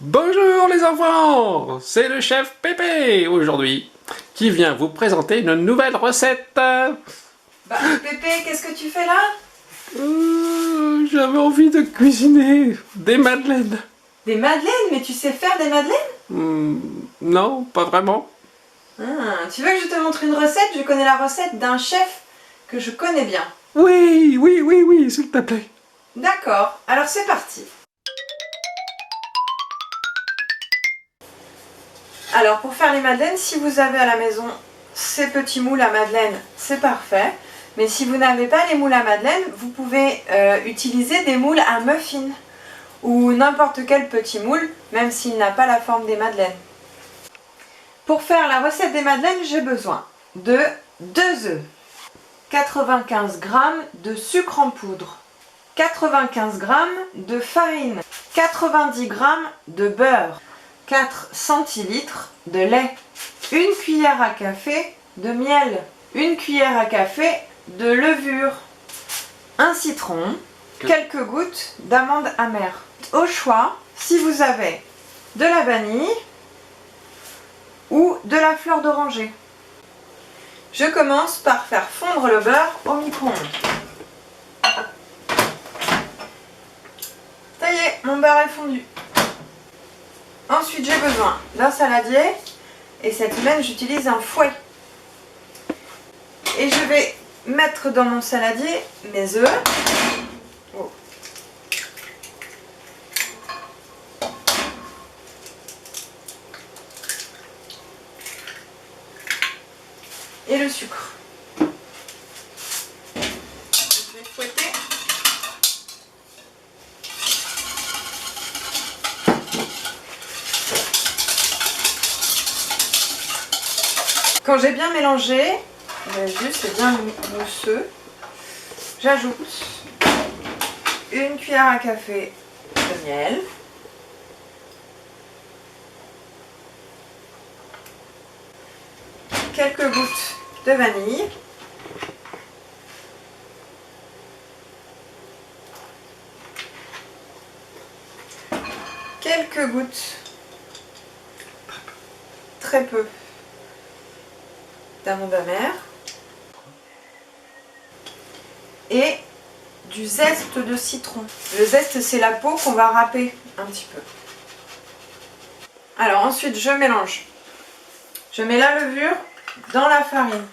Bonjour les enfants, c'est le chef Pépé aujourd'hui qui vient vous présenter une nouvelle recette. Pépé, qu'est-ce que tu fais là? J'avais envie de cuisiner des madeleines. Des madeleines? Mais tu sais faire des madeleines? Non, pas vraiment. Tu veux que je te montre une recette? Je connais la recette d'un chef que je connais bien. Oui, s'il te plaît. D'accord, alors c'est parti. Alors pour faire les madeleines, si vous avez à la maison ces petits moules à madeleine, c'est parfait. Mais si vous n'avez pas les moules à madeleine, vous pouvez utiliser des moules à muffins ou n'importe quel petit moule, même s'il n'a pas la forme des madeleines. Pour faire la recette des madeleines, j'ai besoin de 2 œufs, 95 g de sucre en poudre, 95 g de farine, 90 g de beurre, 4 centilitres de lait, 1 cuillère à café de miel, 1 cuillère à café de levure, un citron, quelques gouttes d'amandes amères. Au choix, si vous avez de la vanille ou de la fleur d'oranger. Je commence par faire fondre le beurre au micro-ondes. Ça y est, mon beurre est fondu. Ensuite, j'ai besoin d'un saladier et cette semaine, j'utilise un fouet. Et je vais mettre dans mon saladier mes œufs. Oh. Et le sucre. Je vais fouetter. Quand j'ai bien mélangé, vous avez vu, c'est bien mousseux, j'ajoute 1 cuillère à café de miel, quelques gouttes de vanille, quelques gouttes, très peu, d'amandes amères et du zeste de citron. Le zeste, c'est la peau qu'on va râper un petit peu. Alors ensuite, je mélange. Je mets la levure dans la farine.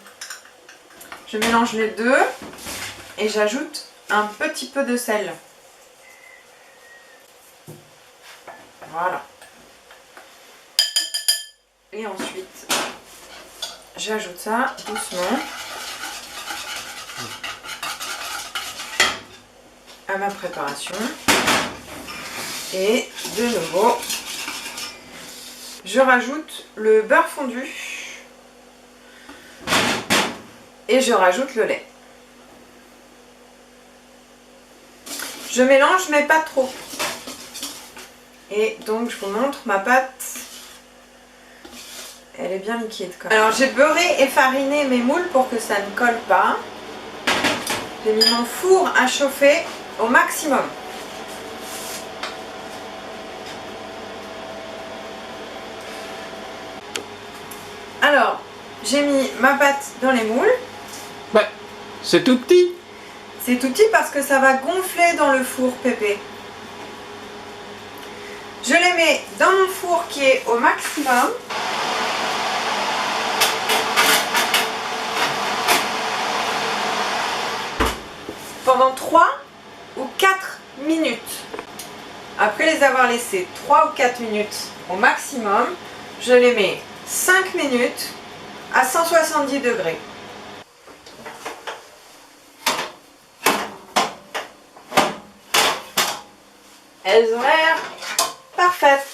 Je mélange les deux et j'ajoute un petit peu de sel. Voilà. Et ensuite, j'ajoute ça doucement à ma préparation. Et de nouveau, je rajoute le beurre fondu et je rajoute le lait. Je mélange mais pas trop. Et donc je vous montre ma pâte. Elle est bien liquide quand même. Alors j'ai beurré et fariné mes moules pour que ça ne colle pas. J'ai mis mon four à chauffer au maximum. Alors, j'ai mis ma pâte dans les moules. Ouais, c'est tout petit. C'est tout petit parce que ça va gonfler dans le four, Pépé. Je les mets dans mon four qui est au maximum. Pendant 3 ou 4 minutes. Après les avoir laissés 3 ou 4 minutes au maximum, je les mets 5 minutes à 170 degrés. Elles ont l'air parfaites.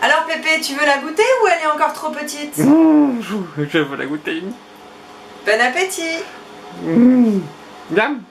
Alors Pépé, tu veux la goûter ou elle est encore trop petite? Je veux la goûter. Bon appétit! Miam.